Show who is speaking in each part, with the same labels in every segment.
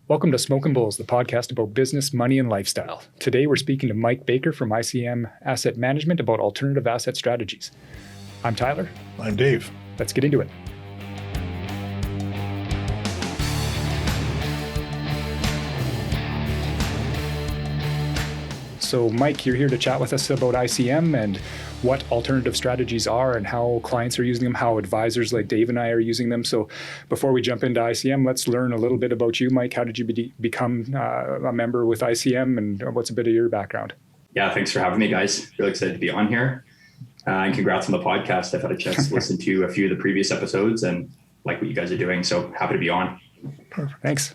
Speaker 1: Welcome to Smokin Bulls, the podcast about business, money, and lifestyle. Today, we're speaking to Mike Baker from ICM Asset Management about alternative asset strategies. I'm Tyler.
Speaker 2: I'm Dave.
Speaker 1: Let's get into it. So, Mike, you're here to chat with us about ICM and what alternative strategies are and how clients are using them, how advisors like Dave and I are using them. So before we jump into ICM, let's learn a little bit about you, Mike. How did you become a member with ICM, and what's a bit of your background?
Speaker 3: Yeah, thanks for having me, guys. Really excited to be on here. And congrats on the podcast. I've had a chance to listen to a few of the previous episodes and like what you guys are doing. So happy to be on.
Speaker 1: Perfect. Thanks.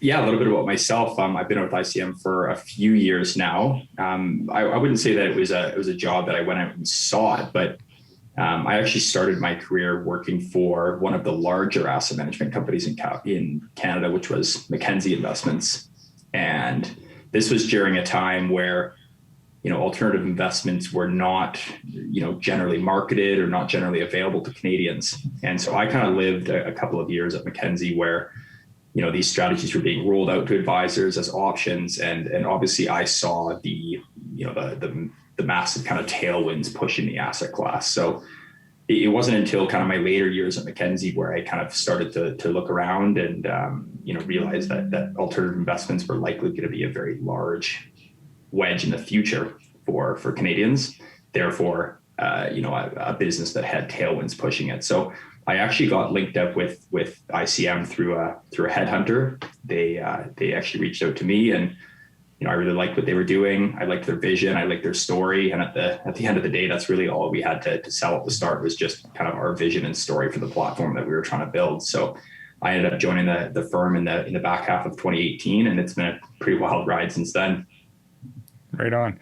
Speaker 3: Yeah, a little bit about myself. I've been with ICM for a few years now. I wouldn't say that it was a job that I went out and sought, but I actually started my career working for one of the larger asset management companies in Canada, which was Mackenzie Investments. And this was during a time where, alternative investments were not, generally marketed or not generally available to Canadians. And so I kind of lived a couple of years at Mackenzie where these strategies were being rolled out to advisors as options. And obviously I saw the massive kind of tailwinds pushing the asset class. So it wasn't until kind of my later years at Mackenzie where I kind of started to look around and, realized that alternative investments were likely going to be a very large wedge in the future for Canadians. Therefore, a business that had tailwinds pushing it. So I actually got linked up with ICM through a headhunter. They actually reached out to me, and I really liked what they were doing. I liked their vision. I liked their story. And at the end of the day, that's really all we had to sell at the start, was just kind of our vision and story for the platform that we were trying to build. So I ended up joining the firm in the back half of 2018, and it's been a pretty wild ride since then.
Speaker 1: Right on.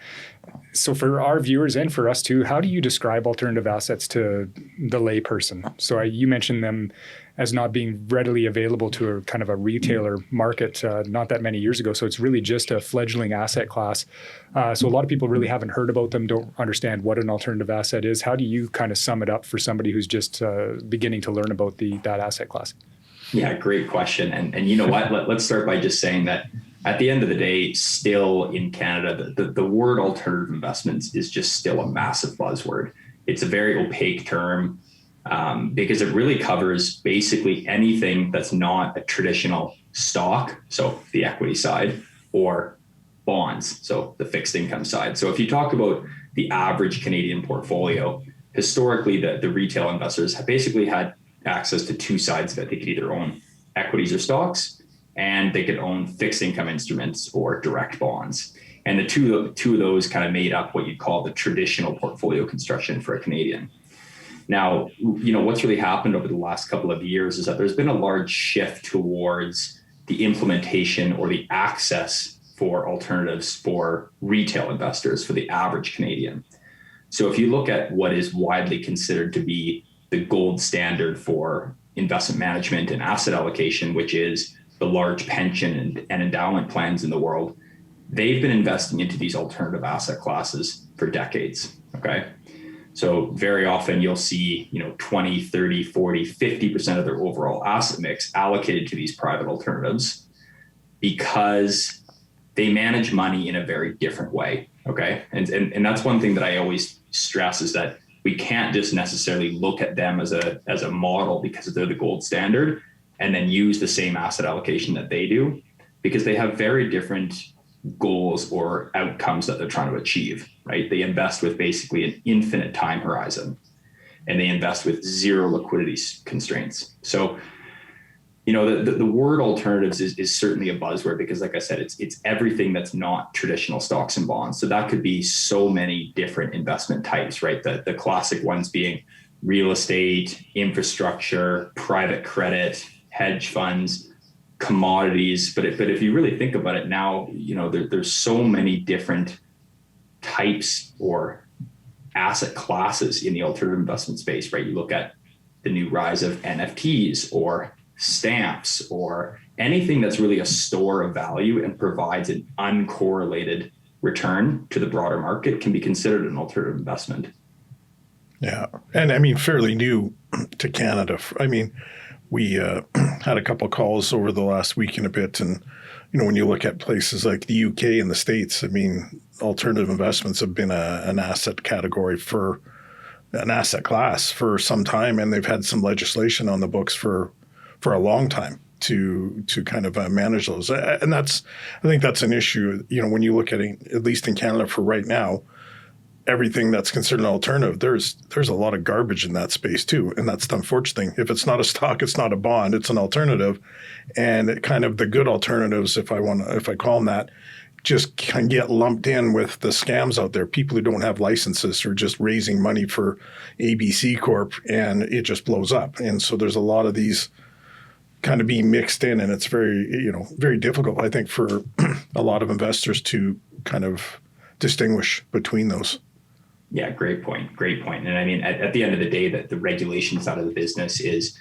Speaker 1: So for our viewers and for us too, how do you describe alternative assets to the layperson? So you mentioned them as not being readily available to a kind of a retailer market not that many years ago. So it's really just a fledgling asset class. So a lot of people really haven't heard about them, don't understand what an alternative asset is. How do you kind of sum it up for somebody who's just beginning to learn about that asset class?
Speaker 3: Yeah, great question. And you know what? Let's start by just saying that at the end of the day, still in Canada, the word alternative investments is just still a massive buzzword. It's a very opaque term because it really covers basically anything that's not a traditional stock, so the equity side, or bonds, so the fixed income side. So if you talk about the average Canadian portfolio, historically, the retail investors have basically had access to two sides of it. They could either own equities or stocks, and they could own fixed income instruments or direct bonds. And the two of those kind of made up what you'd call the traditional portfolio construction for a Canadian. Now, what's really happened over the last couple of years is that there's been a large shift towards the implementation or the access for alternatives for retail investors, for the average Canadian. So if you look at what is widely considered to be the gold standard for investment management and asset allocation, which is the large pension and endowment plans in the world, they've been investing into these alternative asset classes for decades, okay? So very often you'll see, 20, 30, 40, 50% of their overall asset mix allocated to these private alternatives because they manage money in a very different way, okay? And that's one thing that I always stress, is that we can't just necessarily look at them as a model because they're the gold standard and then use the same asset allocation that they do, because they have very different goals or outcomes that they're trying to achieve, right? They invest with basically an infinite time horizon, and they invest with zero liquidity constraints. So, the word alternatives is certainly a buzzword because, like I said, it's everything that's not traditional stocks and bonds. So that could be so many different investment types, right? The classic ones being real estate, infrastructure, private credit, hedge funds, commodities. But if you really think about it now, there's so many different types or asset classes in the alternative investment space, right? You look at the new rise of NFTs or stamps or anything that's really a store of value and provides an uncorrelated return to the broader market can be considered an alternative investment.
Speaker 2: Yeah. And fairly new to Canada. We had a couple of calls over the last week and a bit, and when you look at places like the UK and the States, I mean, alternative investments have been an asset category for an asset class for some time, and they've had some legislation on the books for a long time to kind of manage those. And I think that's an issue. When you look at it, at least in Canada for right now, everything that's considered an alternative, there's a lot of garbage in that space too. And that's the unfortunate thing. If it's not a stock, it's not a bond, it's an alternative. And it kind of the good alternatives, if I call them that, just can get lumped in with the scams out there. People who don't have licenses are just raising money for ABC Corp, and it just blows up. And so there's a lot of these kind of being mixed in, and it's very difficult, I think, for a lot of investors to kind of distinguish between those.
Speaker 3: Yeah, great point. And I mean, at the end of the day, that the regulation side of the business is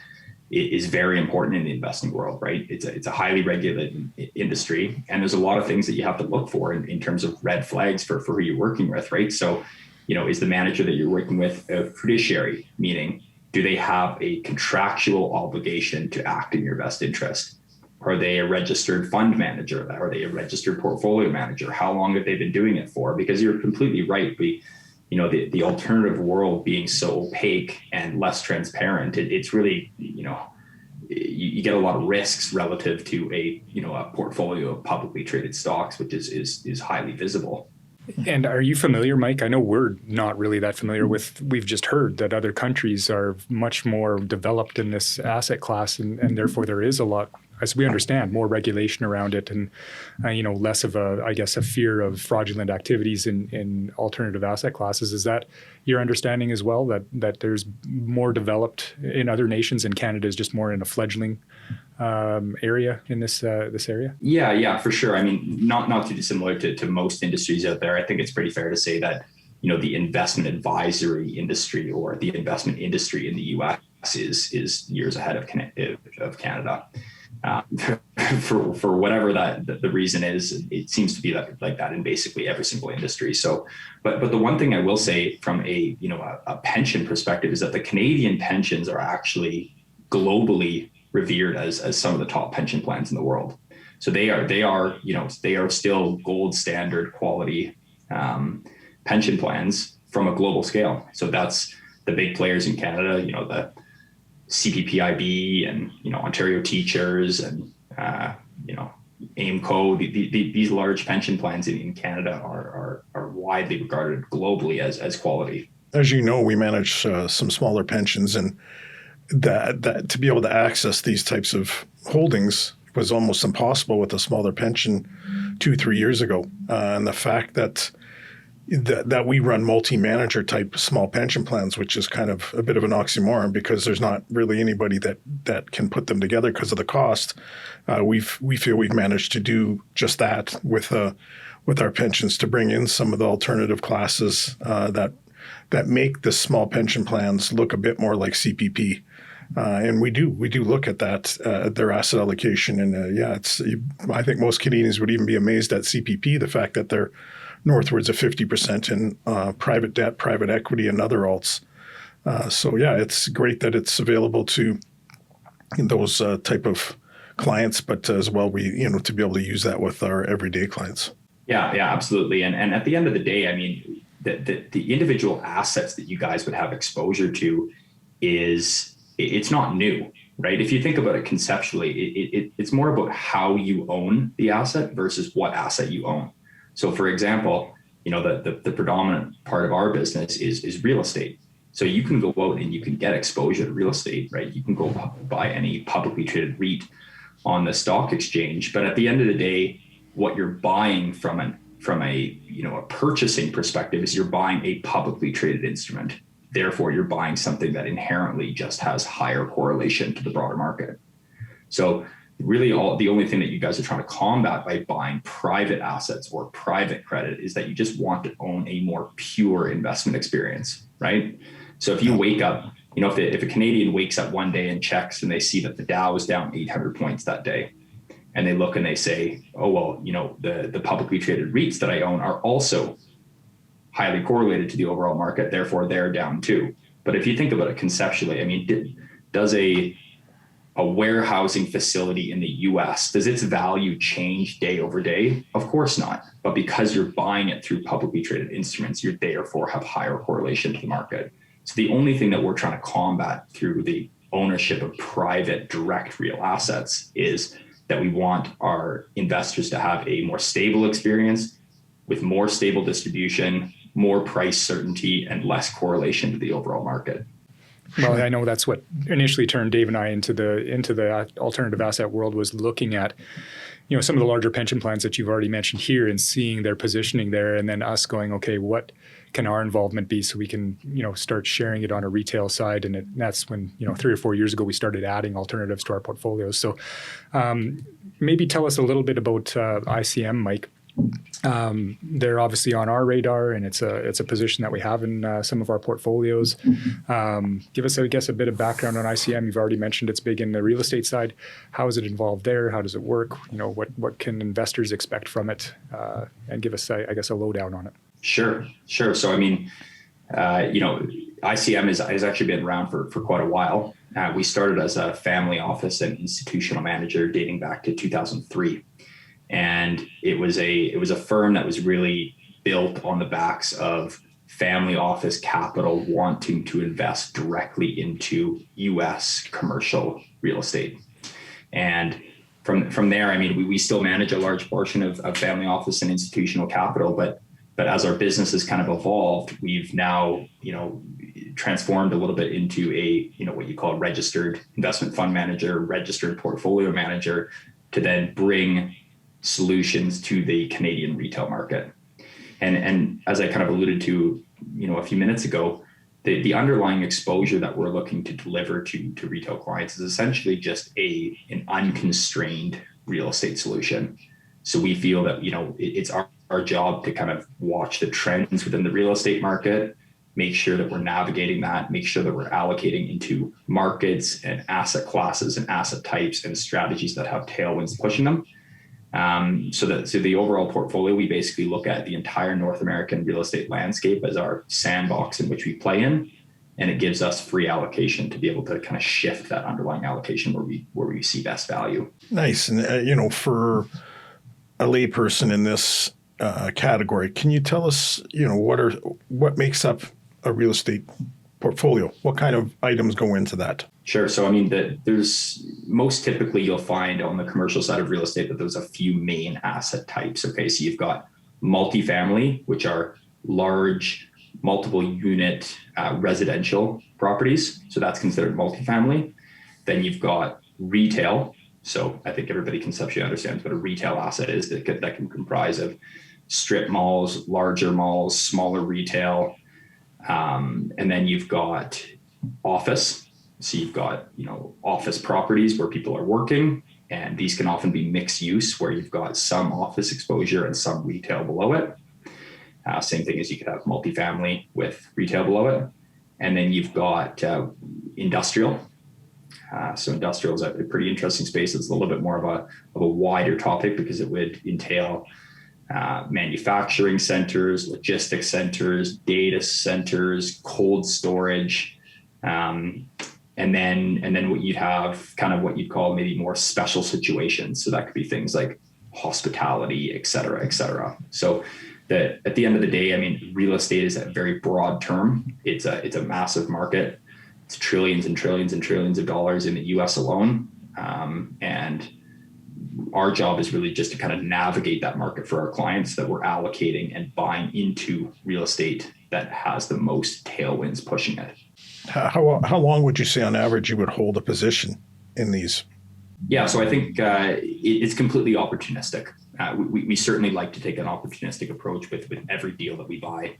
Speaker 3: very important in the investing world, right? It's a highly regulated industry, and there's a lot of things that you have to look for in terms of red flags for who you're working with, right? So, is the manager that you're working with a fiduciary, meaning do they have a contractual obligation to act in your best interest? Are they a registered fund manager? Are they a registered portfolio manager? How long have they been doing it for? Because you're completely right. The alternative world being so opaque and less transparent, it's really, you get a lot of risks relative to a portfolio of publicly traded stocks, which is highly visible.
Speaker 1: And are you familiar, Mike? I know we're not really that familiar with, we've just heard that other countries are much more developed in this asset class, and therefore there is a lot, as we understand, more regulation around it, and less of a fear of fraudulent activities in alternative asset classes. Is that your understanding as well, that there's more developed in other nations, and Canada is just more in a fledgling area in this area?
Speaker 3: Yeah, for sure. I mean, not too dissimilar to most industries out there. I think it's pretty fair to say that the investment advisory industry or the investment industry in the U.S. is years ahead of Canada. For whatever the reason is, it seems to be like that in basically every single industry. So, but the one thing I will say from a pension perspective is that the Canadian pensions are actually globally revered as some of the top pension plans in the world. So they are still gold standard quality pension plans from a global scale. So that's the big players in Canada, the CPPIB and Ontario Teachers and AIMCO. These large pension plans in Canada are widely regarded globally as quality.
Speaker 2: As you know, we manage some smaller pensions, and that to be able to access these types of holdings was almost impossible with a smaller pension 2-3 years ago. And the fact that we run multi-manager type small pension plans, which is kind of a bit of an oxymoron because there's not really anybody that can put them together because of the cost. We feel we've managed to do just that with our pensions, to bring in some of the alternative classes that make the small pension plans look a bit more like CPP. And we do look at that, their asset allocation. And I think most Canadians would even be amazed at CPP, the fact that they're northwards of 50% in private debt, private equity, and other alts. It's great that it's available to those type of clients, but as well, we to be able to use that with our everyday clients.
Speaker 3: Yeah, absolutely. And at the end of the day, I mean, the individual assets that you guys would have exposure to it's not new, right? If you think about it conceptually, it's more about how you own the asset versus what asset you own. So for example, the predominant part of our business is real estate. So you can go out and you can get exposure to real estate, right? You can go buy any publicly traded REIT on the stock exchange. But at the end of the day, what you're buying from a purchasing perspective is you're buying a publicly traded instrument. Therefore, you're buying something that inherently just has higher correlation to the broader market. So really the only thing that you guys are trying to combat by buying private assets or private credit is that you just want to own a more pure investment experience, right? So if you wake up, if a Canadian wakes up one day and checks and they see that the Dow is down 800 points that day, and they look and they say, oh, well, the publicly traded REITs that I own are also highly correlated to the overall market, therefore they're down too. But if you think about it conceptually, I mean, does a a warehousing facility in the US, does its value change day over day? Of course not. But because you're buying it through publicly traded instruments, you therefore have higher correlation to the market. So the only thing that we're trying to combat through the ownership of private direct real assets is that we want our investors to have a more stable experience with more stable distribution, more price certainty, and less correlation to the overall market.
Speaker 1: Well, I know that's what initially turned Dave and I into the alternative asset world, was looking at, some of the larger pension plans that you've already mentioned here and seeing their positioning there, and then us going, okay, what can our involvement be so we can, start sharing it on a retail side. And that's when, 3 or 4 years ago, we started adding alternatives to our portfolios. So maybe tell us a little bit about ICM, Mike. They're obviously on our radar, and it's a position that we have in some of our portfolios. Give us, I guess, a bit of background on ICM. You've already mentioned it's big in the real estate side. How is it involved there? How does it work? What can investors expect from it? And give us, I guess, a lowdown on it.
Speaker 3: Sure. So, ICM has actually been around for quite a while. We started as a family office and institutional manager dating back to 2003. And it was a firm that was really built on the backs of family office capital wanting to invest directly into US commercial real estate. And from there, we still manage a large portion of family office and institutional capital, but as our business has kind of evolved, we've now, transformed a little bit into a, what you call a registered investment fund manager, registered portfolio manager, to then bring solutions to the Canadian retail market. And as I kind of alluded to, a few minutes ago, the underlying exposure that we're looking to deliver to retail clients is essentially just an unconstrained real estate solution. So we feel that, it's our job to kind of watch the trends within the real estate market, make sure that we're navigating that, make sure that we're allocating into markets and asset classes and asset types and strategies that have tailwinds pushing them. So the overall portfolio, we basically look at the entire North American real estate landscape as our sandbox in which we play in, and it gives us free allocation to be able to kind of shift that underlying allocation where we see best value.
Speaker 2: Nice. And, for a layperson in this category, can you tell us, what makes up a real estate portfolio? What kind of items go into that?
Speaker 3: Sure. So, there's most typically you'll find on the commercial side of real estate that there's a few main asset types. Okay. So you've got multifamily, which are large, multiple unit residential properties. So that's considered multifamily. Then you've got retail. So I think everybody conceptually understands what a retail asset is that can comprise of strip malls, larger malls, smaller retail. And then you've got office. So you've got, office properties where people are working, and these can often be mixed use where you've got some office exposure and some retail below it. Same thing as you could have multifamily with retail below it. And then you've got industrial. So industrial is a pretty interesting space. It's a little bit more of a wider topic because it would entail manufacturing centers, logistics centers, data centers, cold storage, and then what you'd have kind of what you'd call maybe more special situations. So that could be things like hospitality, et cetera, et cetera. So at the end of the day, real estate is a very broad term. It's a massive market. It's trillions and trillions and trillions of dollars in the US alone. And our job is really just to kind of navigate that market for our clients, so that we're allocating and buying into real estate that has the most tailwinds pushing it.
Speaker 2: How long would you say on average you would hold a position in these?
Speaker 3: Yeah, so I think it's completely opportunistic. We certainly like to take an opportunistic approach with every deal that we buy.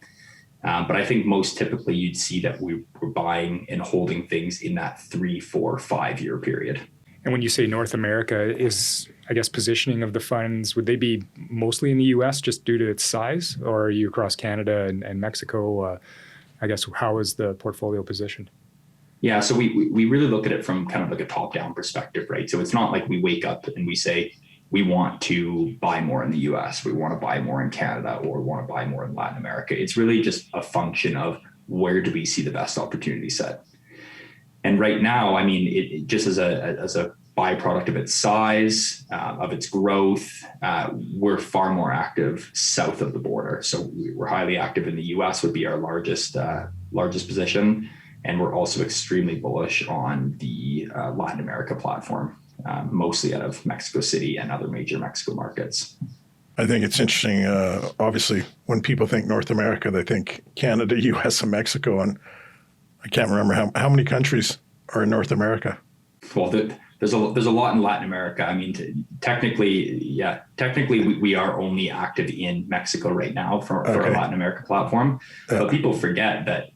Speaker 3: But I think most typically you'd see that we're buying and holding things in that 3, 4, 5 year period.
Speaker 1: And when you say North America, is, I guess, positioning of the funds, would they be mostly in the US just due to its size, or are you across Canada and Mexico? I guess, how is the portfolio positioned?
Speaker 3: Yeah, so we really look at it from kind of like a top-down perspective, right? So it's not like we wake up and we say, we want to buy more in the US, we want to buy more in Canada, or we want to buy more in Latin America. It's really just a function of where do we see the best opportunity set. And right now, I mean, it just as a byproduct of its size, of its growth, we're far more active south of the border. So we're highly active in the U.S. would be our largest position, and we're also extremely bullish on the Latin America platform, mostly out of Mexico City and other major Mexico markets.
Speaker 2: I think it's interesting. Obviously, when people think North America, they think Canada, U.S., and Mexico, and I can't remember how many countries are in North America.
Speaker 3: Well, there's a lot in Latin America. I mean, technically, we are only active in Mexico right now for our Latin America platform. But people forget that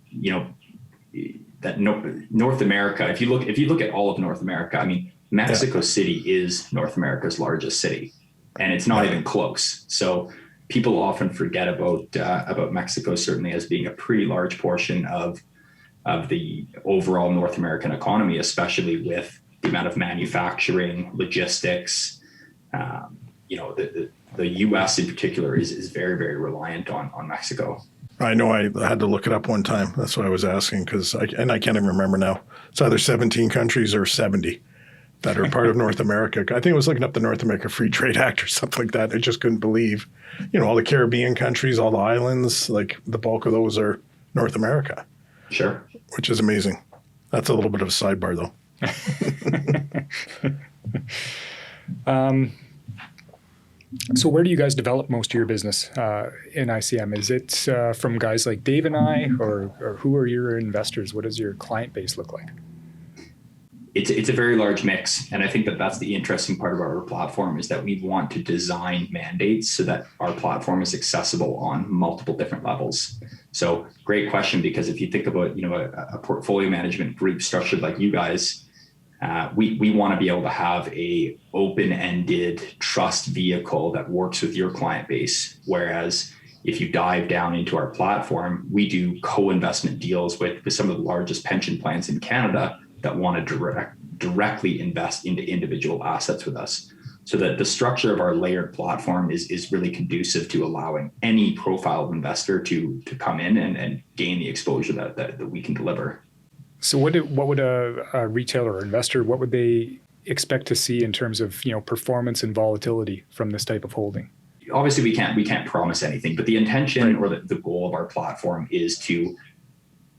Speaker 3: that North America. If you look at all of North America, I mean, Mexico City is North America's largest city, and it's not even close. So people often forget about Mexico, certainly as being a pretty large portion of the overall North American economy, especially with the amount of manufacturing, logistics. The U.S. in particular is very, very reliant on Mexico.
Speaker 2: I know I had to look it up one time. That's what I was asking and I can't even remember now. It's either 17 countries or 70 that are part of North America. I think it was looking up the North America Free Trade Act or something like that. I just couldn't believe, all the Caribbean countries, all the islands, like the bulk of those are North America.
Speaker 3: Sure.
Speaker 2: Which is amazing. That's a little bit of a sidebar, though.
Speaker 1: So where do you guys develop most of your business in ICM? Is it from guys like Dave and I, or who are your investors? What does your client base look like?
Speaker 3: It's a very large mix. And I think that's the interesting part of our platform is that we want to design mandates so that our platform is accessible on multiple different levels. So great question, because if you think about, a portfolio management group structured like you guys, we want to be able to have a open-ended trust vehicle that works with your client base. Whereas if you dive down into our platform, we do co-investment deals with some of the largest pension plans in Canada that want to directly invest into individual assets with us. So that the structure of our layered platform is really conducive to allowing any profile of investor to come in and gain the exposure that we can deliver.
Speaker 1: So what would a retailer or investor, what would they expect to see in terms of performance and volatility from this type of holding?
Speaker 3: Obviously, we can't promise anything, but the intention or the goal of our platform is to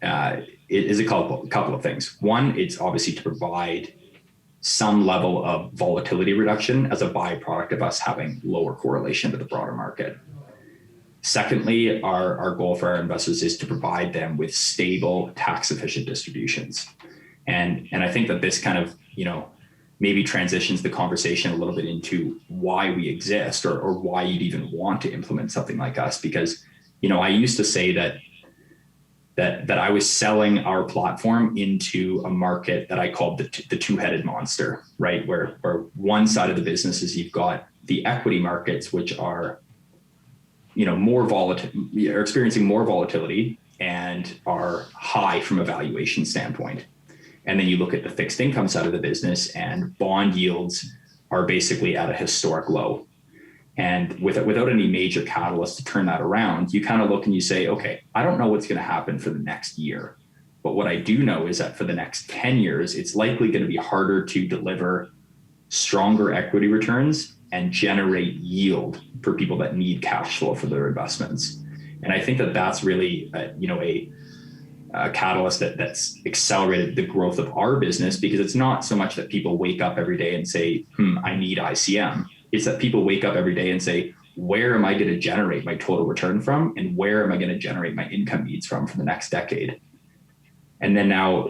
Speaker 3: a couple of things. One, it's obviously to provide some level of volatility reduction as a byproduct of us having lower correlation to the broader market. Secondly, our goal for our investors is to provide them with stable, tax-efficient distributions. And I think that this kind of, maybe transitions the conversation a little bit into why we exist or why you'd even want to implement something like us. Because, I used to say that I was selling our platform into a market that I called the two-headed monster, right? Where one side of the business is you've got the equity markets, which are more volatile, are experiencing more volatility and are high from a valuation standpoint. And then you look at the fixed income side of the business and bond yields are basically at a historic low. And without any major catalyst to turn that around, you kind of look and you say, okay, I don't know what's going to happen for the next year. But what I do know is that for the next 10 years, it's likely going to be harder to deliver stronger equity returns and generate yield for people that need cash flow for their investments. And I think that's really, a catalyst that's accelerated the growth of our business, because it's not so much that people wake up every day and say, I need ICM. It's that people wake up every day and say, where am I going to generate my total return from? And where am I going to generate my income needs from for the next decade? And then now,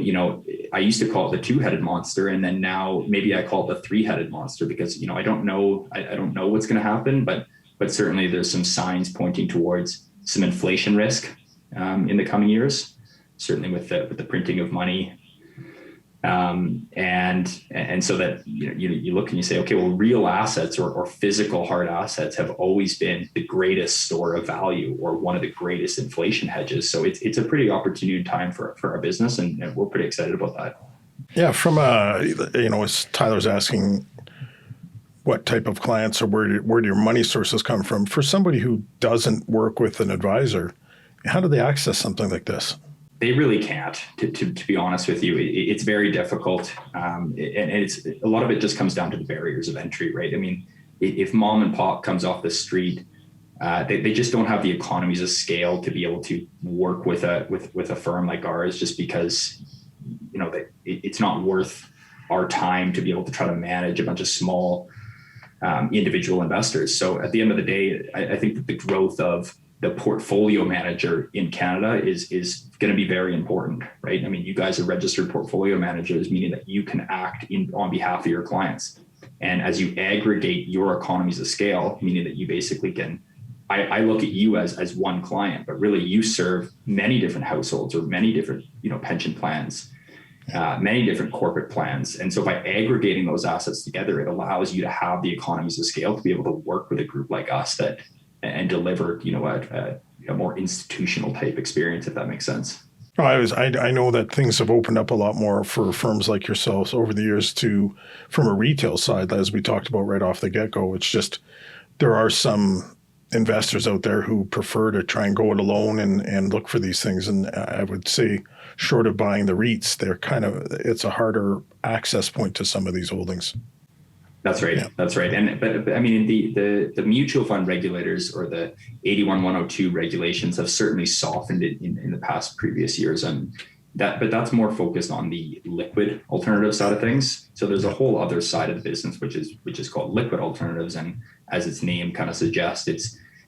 Speaker 3: I used to call it the two-headed monster. And then now maybe I call it the three-headed monster because, I don't know what's going to happen, but certainly there's some signs pointing towards some inflation risk in the coming years, certainly with the printing of money. And so that, you look and you say, okay, well, real assets or physical hard assets have always been the greatest store of value or one of the greatest inflation hedges. So it's a pretty opportune time for our business, and we're pretty excited about that.
Speaker 2: Yeah. From, as Tyler's asking what type of clients or where do your money sources come from? For somebody who doesn't work with an advisor, how do they access something like this?
Speaker 3: They really can't, to be honest with you. It's very difficult. And it's a lot of it just comes down to the barriers of entry, right? I mean, if mom and pop comes off the street, they just don't have the economies of scale to be able to work with a firm like ours, just because, it's not worth our time to be able to try to manage a bunch of small individual investors. So at the end of the day, I think that the growth of the portfolio manager in Canada is going to be very important, right? I mean, you guys are registered portfolio managers, meaning that you can act on behalf of your clients. And as you aggregate your economies of scale, meaning that you basically can, I look at you as one client, but really you serve many different households or many different, pension plans, many different corporate plans. And so by aggregating those assets together, it allows you to have the economies of scale to be able to work with a group like us and deliver, a more institutional type experience, if that makes sense.
Speaker 2: I know that things have opened up a lot more for firms like yourselves over the years from a retail side, as we talked about right off the get-go. It's just, there are some investors out there who prefer to try and go it alone and look for these things. And I would say, short of buying the REITs, it's a harder access point to some of these holdings.
Speaker 3: That's right. Yeah. That's right. But I mean, the mutual fund regulators or the 81-102 regulations have certainly softened it in the past previous years. But that's more focused on the liquid alternative side of things. So there's a whole other side of the business, which is called liquid alternatives. And as its name kind of suggests,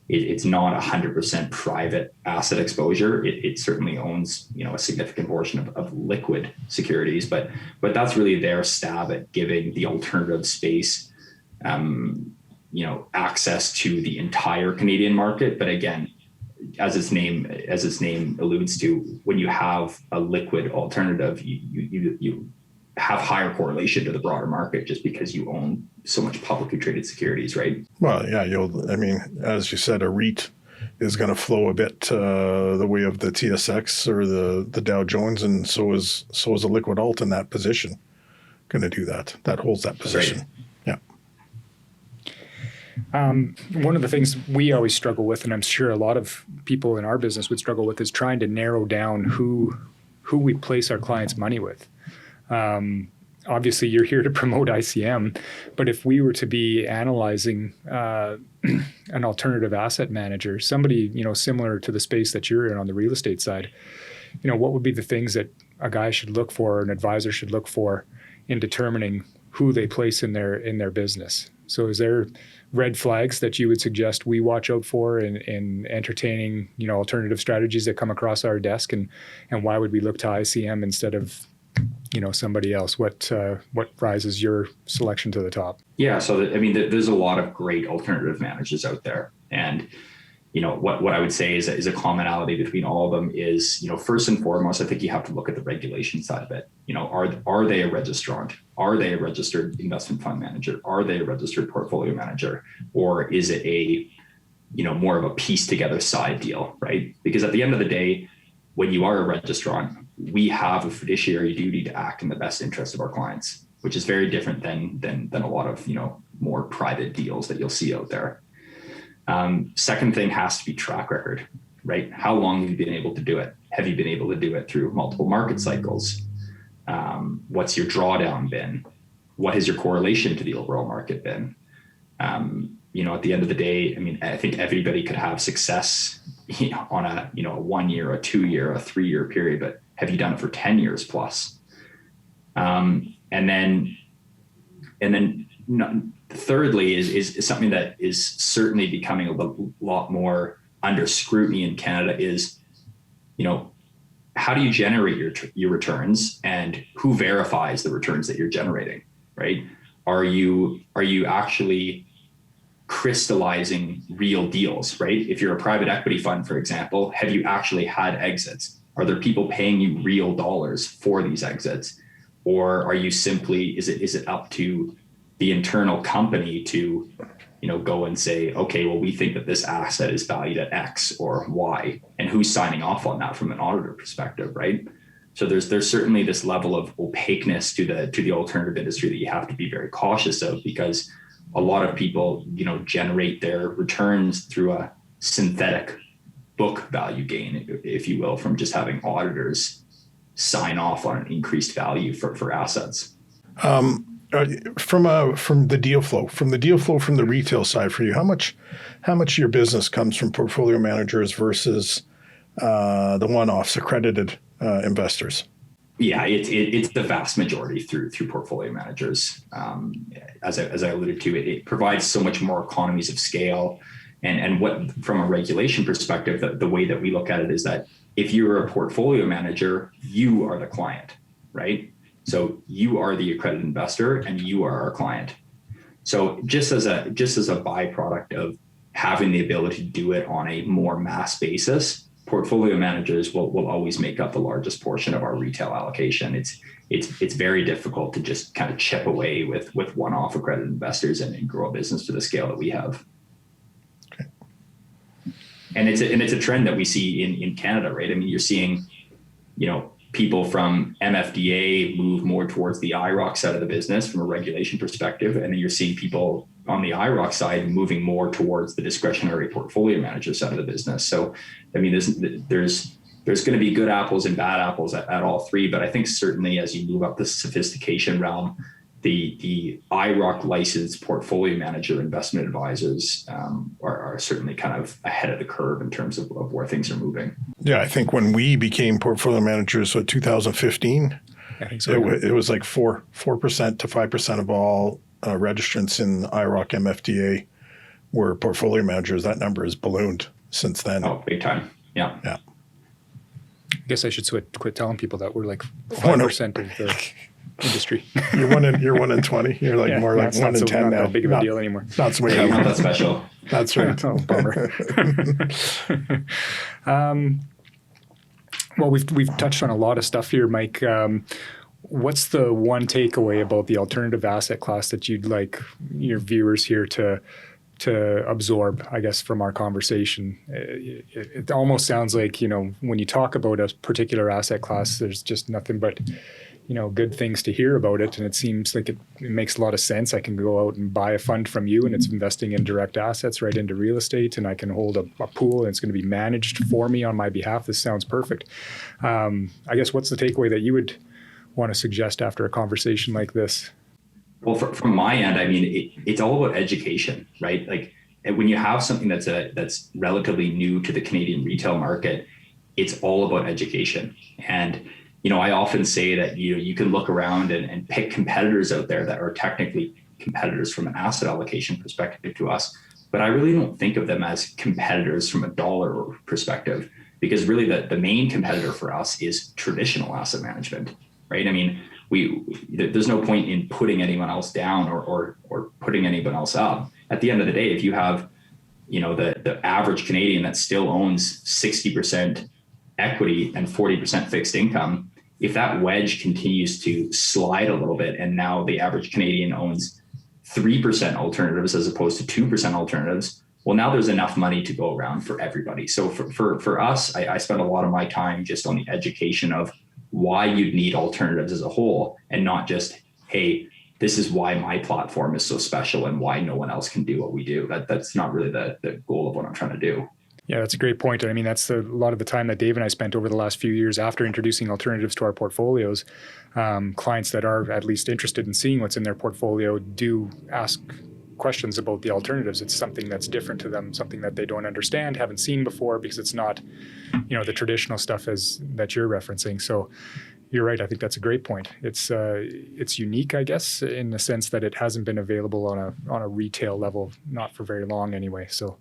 Speaker 3: it's not 100% private asset exposure. It certainly owns, a significant portion of liquid securities, but that's really their stab at giving the alternative space, access to the entire Canadian market. But again, as its name alludes to, when you have a liquid alternative, you have higher correlation to the broader market just because you own so much publicly traded securities, right? Well,
Speaker 2: yeah, as you said, a REIT is going to flow a bit the way of the TSX or the Dow Jones, and so is a liquid alt in that position going to do that. That holds that position.
Speaker 3: Right.
Speaker 1: One of the things we always struggle with, and I'm sure a lot of people in our business would struggle with, is trying to narrow down who we place our clients' money with. Obviously, you're here to promote ICM, but if we were to be analyzing an alternative asset manager, somebody similar to the space that you're in on the real estate side, what would be the things that a guy should look for, or an advisor should look for, in determining who they place in their business? So, is there red flags that you would suggest we watch out for in entertaining alternative strategies that come across our desk, and why would we look to ICM instead of somebody else? What rises your selection to the top?
Speaker 3: Yeah, so there's a lot of great alternative managers out there, and what I would say is a commonality between all of them is, first and foremost, I think you have to look at the regulation side of it. Are they a registrant? Are they a registered investment fund manager? Are they a registered portfolio manager? Or is it a, more of a piece together side deal, right? Because at the end of the day, when you are a registrant, we have a fiduciary duty to act in the best interest of our clients, which is very different than a lot of, more private deals that you'll see out there. Second thing has to be track record, right? How long have you been able to do it? Have you been able to do it through multiple market cycles? What's your drawdown been? What has your correlation to the overall market been? At the end of the day, I think everybody could have success, on a 1 year, a 2 year, a 3 year period, but have you done it for 10 years plus? And then thirdly is something that is certainly becoming a lot more under scrutiny in Canada is, how do you generate your returns, and who verifies the returns that you're generating, right? Are you actually crystallizing real deals, right? If you're a private equity fund, for example, have you actually had exits? Are there people paying you real dollars for these exits? Or are you simply, is it up to the internal company to, go and say, okay, well, we think that this asset is valued at X or Y, and who's signing off on that from an auditor perspective, right? So there's certainly this level of opaqueness to the alternative industry that you have to be very cautious of, because a lot of people, generate their returns through a synthetic book value gain, if you will, from just having auditors sign off on an increased value for assets.
Speaker 2: From the deal flow, from the retail side for you, how much of your business comes from portfolio managers versus the one-offs, accredited investors?
Speaker 3: Yeah, it's the vast majority through portfolio managers. As I alluded to, it provides so much more economies of scale. And what, from a regulation perspective, the way that we look at it is that if you're a portfolio manager, you are the client, right? So you are the accredited investor and you are our client. So just as a byproduct of having the ability to do it on a more mass basis, portfolio managers will always make up the largest portion of our retail allocation. It's very difficult to just kind of chip away with one-off accredited investors and grow a business to the scale that we have.
Speaker 2: Okay.
Speaker 3: And it's a trend that we see in Canada, right? I mean, you're seeing, people from MFDA move more towards the IROC side of the business from a regulation perspective. And then you're seeing people on the IROC side moving more towards the discretionary portfolio manager side of the business. So, I mean, there's going to be good apples and bad apples at all three. But I think certainly as you move up the sophistication realm, the IROC licensed portfolio manager investment advisors are certainly kind of ahead of the curve in terms of where things are moving.
Speaker 2: Yeah, I think when we became portfolio managers, 2015,
Speaker 1: I think so.
Speaker 2: It was like 4% to 5% of all registrants in IROC MFDA were portfolio managers. That number has ballooned since then.
Speaker 3: Oh, big time. Yeah.
Speaker 2: Yeah.
Speaker 1: I guess I should quit telling people that we're like 5% of the industry.
Speaker 2: You're one in 20. You're like more like 1 in 10
Speaker 1: not
Speaker 2: now.
Speaker 1: that big of a deal anymore.
Speaker 2: Not so
Speaker 3: You're not that special.
Speaker 2: That's right.
Speaker 1: Oh, bummer. Well, we've touched on a lot of stuff here, Mike. What's the one takeaway about the alternative asset class that you'd like your viewers here to absorb, I guess, from our conversation? It almost sounds like, when you talk about a particular asset class, there's just nothing but good things to hear about it. And it seems like it makes a lot of sense. I can go out and buy a fund from you and it's investing in direct assets right into real estate, and I can hold a pool and it's going to be managed for me on my behalf. This sounds perfect. I guess what's the takeaway that you would want to suggest after a conversation like this?
Speaker 3: Well, from my end, I mean, it's all about education, right? Like when you have something that's relatively new to the Canadian retail market, it's all about education. And I often say that you can look around and pick competitors out there that are technically competitors from an asset allocation perspective to us, but I really don't think of them as competitors from a dollar perspective, because really the main competitor for us is traditional asset management, right? I mean, there's no point in putting anyone else down or putting anyone else up. At the end of the day, if you have, the average Canadian that still owns 60% equity and 40% fixed income, if that wedge continues to slide a little bit, and now the average Canadian owns 3% alternatives as opposed to 2% alternatives, well, now there's enough money to go around for everybody. So for us, I spend a lot of my time just on the education of why you'd need alternatives as a whole, and not just, hey, this is why my platform is so special and why no one else can do what we do. That's not really the goal of what I'm trying to do.
Speaker 1: Yeah, that's a great point. I mean, that's a lot of the time that Dave and I spent over the last few years after introducing alternatives to our portfolios. Clients that are at least interested in seeing what's in their portfolio do ask questions about the alternatives. It's something that's different to them, something that they don't understand, haven't seen before, because it's not, the traditional stuff that you're referencing. So you're right. I think that's a great point. It's unique, I guess, in the sense that it hasn't been available on a retail level, not for very long anyway. So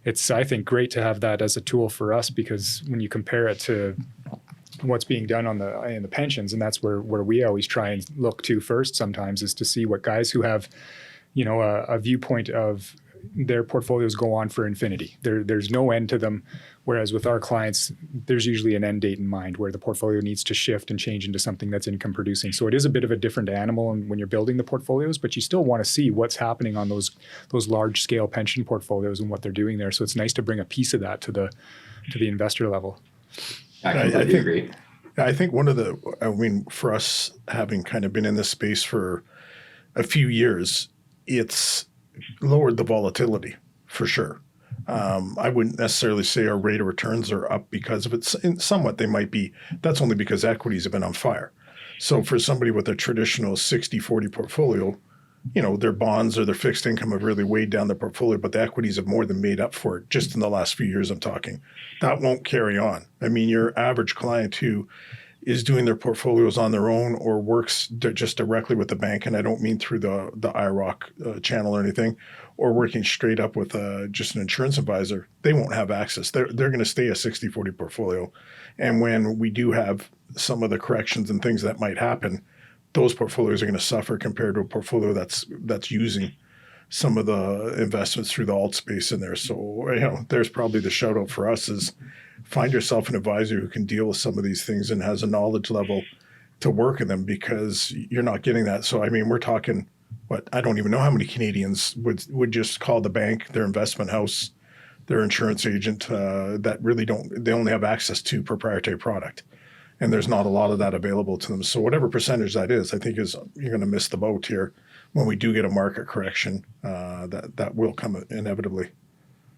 Speaker 1: it's, I think, great to have that as a tool for us, because when you compare it to what's being done in the pensions, and that's where we always try and look to first sometimes, is to see what guys who have, a viewpoint of their portfolios go on for infinity. There's no end to them. Whereas with our clients, there's usually an end date in mind where the portfolio needs to shift and change into something that's income producing. So it is a bit of a different animal when you're building the portfolios, but you still want to see what's happening on those large scale pension portfolios and what they're doing there. So it's nice to bring a piece of that to the investor level.
Speaker 3: I completely agree.
Speaker 2: I think for us having kind of been in this space for a few years, it's lowered the volatility for sure. I wouldn't necessarily say our rate of returns are up because of it. Somewhat they might be. That's only because equities have been on fire. So for somebody with a traditional 60-40 portfolio, their bonds or their fixed income have really weighed down their portfolio, but the equities have more than made up for it just in the last few years I'm talking. That won't carry on. I mean, your average client who is doing their portfolios on their own or works just directly with the bank, and I don't mean through the IROC channel or anything, or working straight up with just an insurance advisor, they won't have access. They're going to stay a 60-40 portfolio. And when we do have some of the corrections and things that might happen, those portfolios are going to suffer compared to a portfolio that's using some of the investments through the alt space in there. So, there's probably the shout out for us is find yourself an advisor who can deal with some of these things and has a knowledge level to work in them, because you're not getting that. So, I mean, we're talking, I don't even know how many Canadians would just call the bank, their investment house, their insurance agent, that really they only have access to proprietary product. And there's not a lot of that available to them. So whatever percentage that is, I think you're going to miss the boat here when we do get a market correction. That will come inevitably.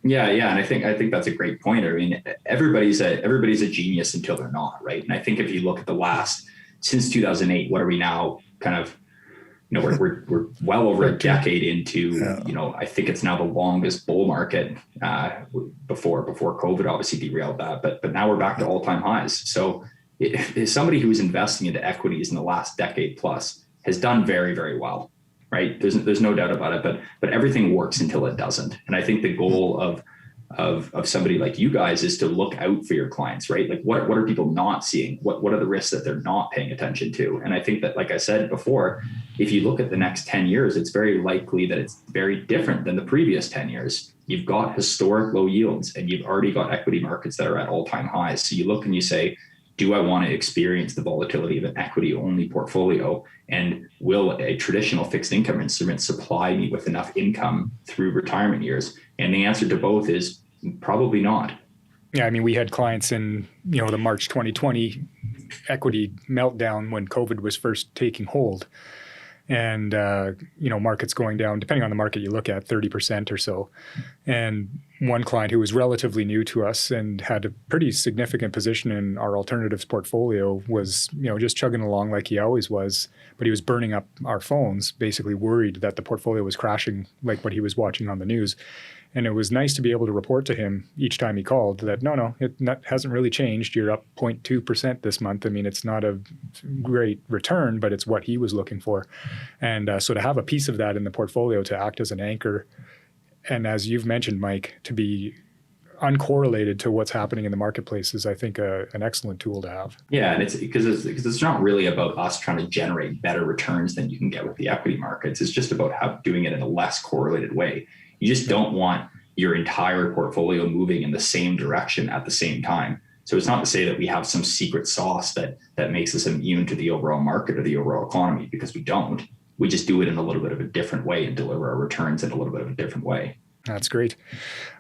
Speaker 3: Yeah, and I think that's a great point. I mean, everybody's a genius until they're not, right? And I think if you look at since 2008, what are we now? Kind of, we're well over a decade into. I think it's now the longest bull market. Before COVID obviously derailed that, but now we're back to all-time highs. So if somebody who is investing into equities in the last decade plus has done very, very well, right? There's no doubt about it, but everything works until it doesn't. And I think the goal of somebody like you guys is to look out for your clients, right? Like what are people not seeing? What are the risks that they're not paying attention to? And I think that, like I said before, if you look at the next 10 years, it's very likely that it's very different than the previous 10 years. You've got historic low yields and you've already got equity markets that are at all-time highs. So you look and you say, do I want to experience the volatility of an equity-only portfolio? And will a traditional fixed income instrument supply me with enough income through retirement years? And the answer to both is probably not.
Speaker 1: Yeah, I mean, we had clients in, the March 2020 equity meltdown when COVID was first taking hold. And, markets going down, depending on the market you look at, 30% or so. And one client who was relatively new to us and had a pretty significant position in our alternatives portfolio was, just chugging along like he always was, but he was burning up our phones, basically worried that the portfolio was crashing like what he was watching on the news. And it was nice to be able to report to him each time he called that, no, it hasn't really changed. You're up 0.2% this month. I mean, it's not a great return, but it's what he was looking for. And so to have a piece of that in the portfolio to act as an anchor, and as you've mentioned, Mike, to be uncorrelated to what's happening in the marketplace is, I think, an excellent tool to have.
Speaker 3: Yeah, and it's because it's not really about us trying to generate better returns than you can get with the equity markets. It's just about doing it in a less correlated way. You just don't want your entire portfolio moving in the same direction at the same time. So it's not to say that we have some secret sauce that makes us immune to the overall market or the overall economy, because we don't. We just do it in a little bit of a different way and deliver our returns in a little bit of a different way.
Speaker 1: That's great.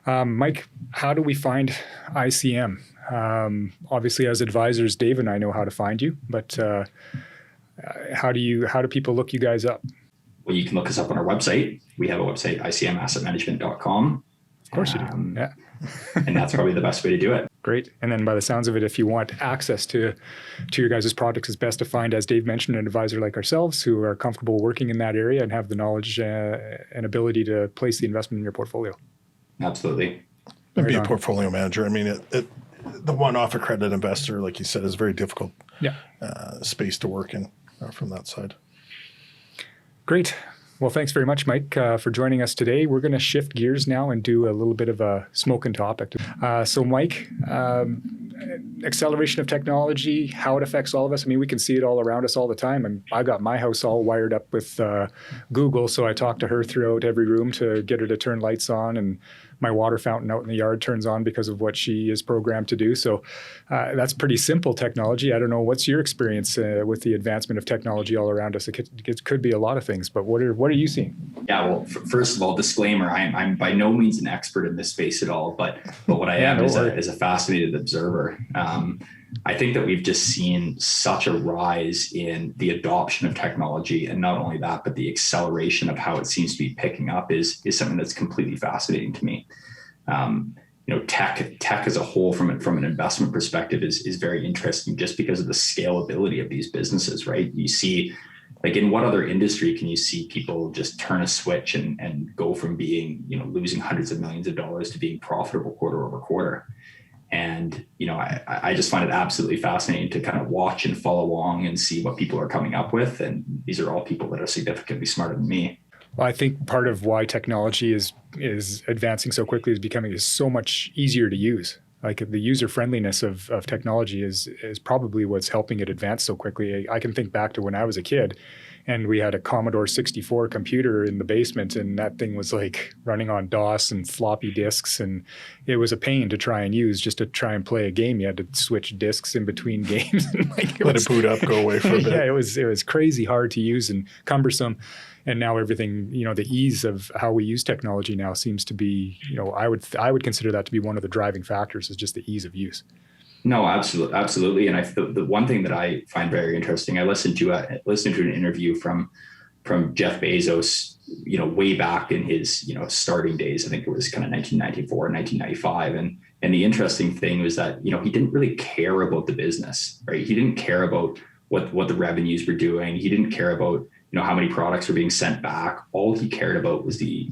Speaker 1: Mike, how do we find ICM? Obviously, as advisors, Dave and I know how to find you, but how do people look you guys up?
Speaker 3: Well, you can look us up on our website. We have a website, icmassetmanagement.com.
Speaker 1: Of course you do. Yeah.
Speaker 3: And that's probably the best way to do it.
Speaker 1: Great. And then by the sounds of it, if you want access to your guys' products, it's best to find, as Dave mentioned, an advisor like ourselves who are comfortable working in that area and have the knowledge and ability to place the investment in your portfolio.
Speaker 3: Absolutely.
Speaker 2: And be a portfolio manager. I mean, the one-off accredited investor, like you said, is a very difficult space to work in from that side. Great.
Speaker 1: Well, thanks very much, Mike, for joining us today. We're going to shift gears now and do a little bit of a smoking topic. So, Mike, acceleration of technology, how it affects all of us. I mean, we can see it all around us all the time. And I got my house all wired up with Google, so I talk to her throughout every room to get her to turn lights on, and my water fountain out in the yard turns on because of what she is programmed to do. So that's pretty simple technology. I don't know, what's your experience with the advancement of technology all around us? It could be a lot of things, but what are you seeing?
Speaker 3: Yeah, well, first of all, disclaimer, I'm by no means an expert in this space at all, but what I am is a fascinated observer. I think that we've just seen such a rise in the adoption of technology, and not only that, but the acceleration of how it seems to be picking up is something that's completely fascinating to me. Tech as a whole from an investment perspective is very interesting just because of the scalability of these businesses, right? You see, like, in what other industry can you see people just turn a switch and go from being, losing hundreds of millions of dollars to being profitable quarter over quarter? And, I just find it absolutely fascinating to kind of watch and follow along and see what people are coming up with. And these are all people that are significantly smarter than me.
Speaker 1: Well, I think part of why technology is advancing so quickly is becoming so much easier to use. Like, the user friendliness of technology is probably what's helping it advance so quickly. I can think back to when I was a kid and we had a Commodore 64 computer in the basement, and that thing was like running on DOS and floppy disks, and it was a pain to try and use. Just to try and play a game, you had to switch disks in between games. And
Speaker 2: let it boot up, go away for a bit.
Speaker 1: Yeah, it was crazy hard to use and cumbersome. And now everything, the ease of how we use technology now seems to be, I would consider that to be one of the driving factors, is just the ease of use.
Speaker 3: No, absolutely. And the one thing that I find very interesting, I listened to an interview from Jeff Bezos, way back in his, starting days. I think it was kind of 1994, 1995. And the interesting thing was that, he didn't really care about the business, right? He didn't care about what the revenues were doing. He didn't care about, how many products were being sent back. All he cared about was the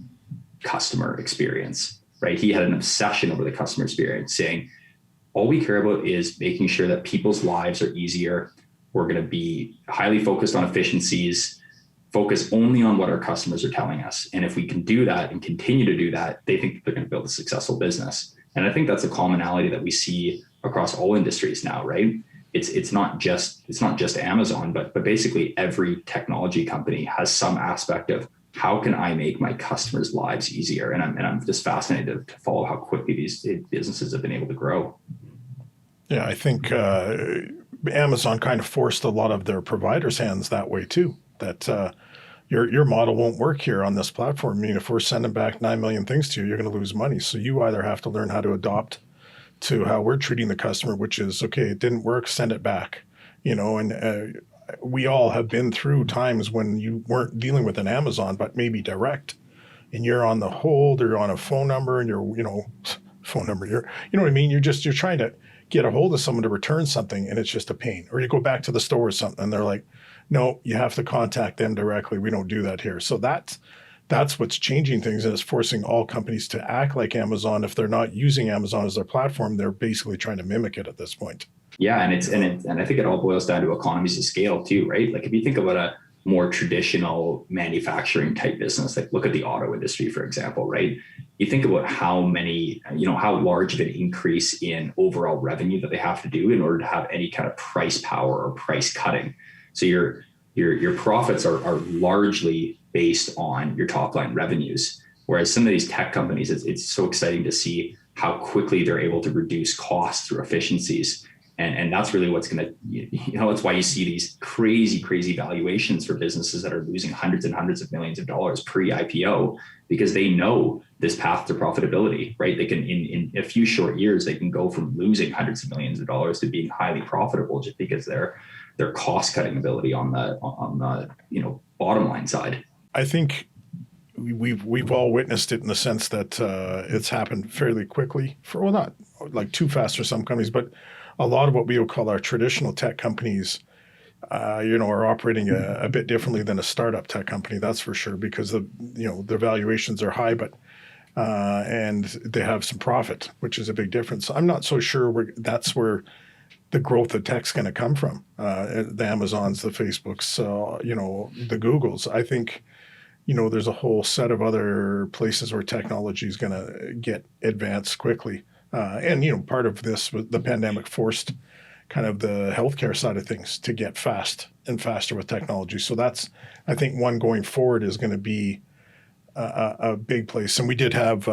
Speaker 3: customer experience, right? He had an obsession over the customer experience, saying, all we care about is making sure that people's lives are easier. We're going to be highly focused on efficiencies, focus only on what our customers are telling us. And if we can do that and continue to do that, they think they're going to build a successful business. And I think that's a commonality that we see across all industries now, right? It's not just Amazon, but basically every technology company has some aspect of, how can I make my customers' lives easier? And I'm just fascinated to follow how quickly these businesses have been able to grow.
Speaker 2: Yeah, I think Amazon kind of forced a lot of their providers' hands that way too. That your model won't work here on this platform. I mean, if we're sending back 9 million things to you, you're going to lose money. So you either have to learn how to adopt to how we're treating the customer, which is, okay, it didn't work, send it back. And we all have been through times when you weren't dealing with an Amazon, but maybe direct, and you're on the hold, or on a phone number, and you're what I mean? You're trying to get a hold of someone to return something, and it's just a pain. Or you go back to the store or something, and they're like, no, you have to contact them directly. We don't do that here. So that's what's changing things, and it's forcing all companies to act like Amazon. If they're not using Amazon as their platform, they're basically trying to mimic it at this point.
Speaker 3: Yeah, and I think it all boils down to economies of scale too, right? Like, if you think about a more traditional manufacturing type business, like look at the auto industry, for example, right? You think about how large of an increase in overall revenue that they have to do in order to have any kind of price power or price cutting. So your profits are largely based on your top line revenues. Whereas some of these tech companies, it's so exciting to see how quickly they're able to reduce costs through efficiencies. And that's really what's going to, that's why you see these crazy valuations for businesses that are losing hundreds and hundreds of millions of dollars pre-IPO, because they know this path to profitability, right? They can, in a few short years, they can go from losing hundreds of millions of dollars to being highly profitable, just because their cost cutting ability on the bottom line side.
Speaker 2: I think we've all witnessed it in the sense that it's happened fairly quickly, not like too fast for some companies, but a lot of what we would call our traditional tech companies, are operating a bit differently than a startup tech company. That's for sure, because their valuations are high, but and they have some profit, which is a big difference. I'm not so sure that's where the growth of tech's going to come from. The Amazons, the Facebooks, the Googles. I think, there's a whole set of other places where technology is going to get advanced quickly. And part of this, the pandemic forced kind of the healthcare side of things to get fast and faster with technology. So that's, I think, one going forward is going to be a big place. And we did have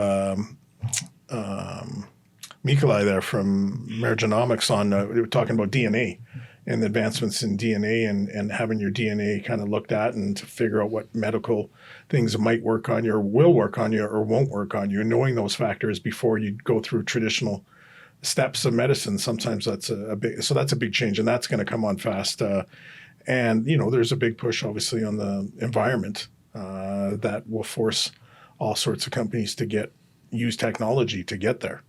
Speaker 2: Mikolai there from Merigenomics on, we were talking about DNA and the advancements in DNA and having your DNA kind of looked at and to figure out what medical things might work on you or will work on you or won't work on you, and knowing those factors before you go through traditional steps of medicine. Sometimes that's a big change, and that's going to come on fast. And there's a big push obviously on the environment that will force all sorts of companies to get use technology to get there.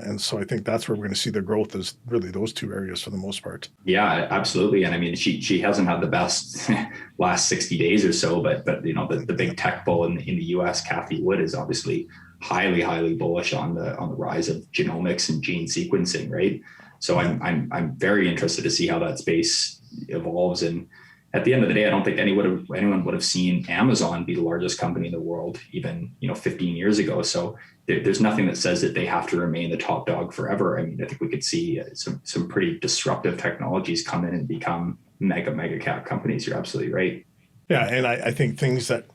Speaker 2: And so I think that's where we're going to see the growth is really those two areas for the most part.
Speaker 3: Yeah, absolutely. And I mean, she hasn't had the best last 60 days or so, but the big tech bull in the US, Kathy Wood, is obviously highly bullish on the rise of genomics and gene sequencing, right? So I'm very interested to see how that space evolves. And at the end of the day, I don't think anyone would have seen Amazon be the largest company in the world even 15 years ago. So there's nothing that says that they have to remain the top dog forever. I mean, I think we could see some pretty disruptive technologies come in and become mega cap companies. You're absolutely right.
Speaker 2: Yeah, and I think things that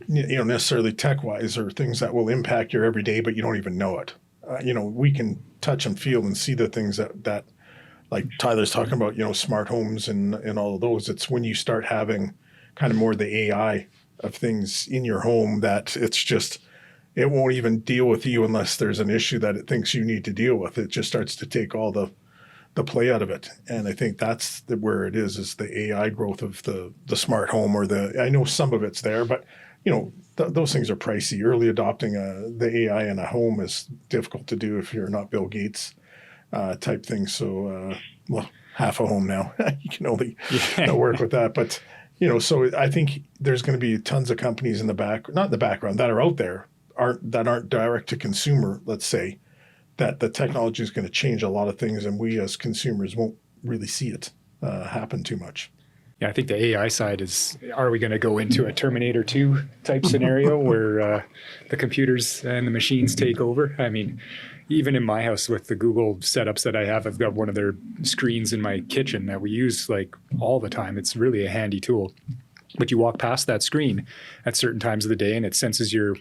Speaker 2: necessarily tech-wise are things that will impact your everyday, but you don't even know it. We can touch and feel and see the things that like Tyler's talking about, smart homes and all of those. It's when you start having kind of more the AI of things in your home that it's just, it won't even deal with you unless there's an issue that it thinks you need to deal with. It just starts to take all the play out of it. And I think that's where it is the AI growth of the smart home I know some of it's there, but those things are pricey. Early adopting the AI in a home is difficult to do if you're not Bill Gates type thing. So, half a home now, you can only work with that. But, so I think there's going to be tons of companies not in the background, that are out there, that aren't direct to consumer, let's say, that the technology is going to change a lot of things, and we as consumers won't really see it happen too much.
Speaker 1: Yeah, I think the AI side is, are we going to go into a Terminator 2 type scenario where the computers and the machines take over? I mean, even in my house with the Google setups that I have, I've got one of their screens in my kitchen that we use like all the time. It's really a handy tool. But you walk past that screen at certain times of the day and it senses your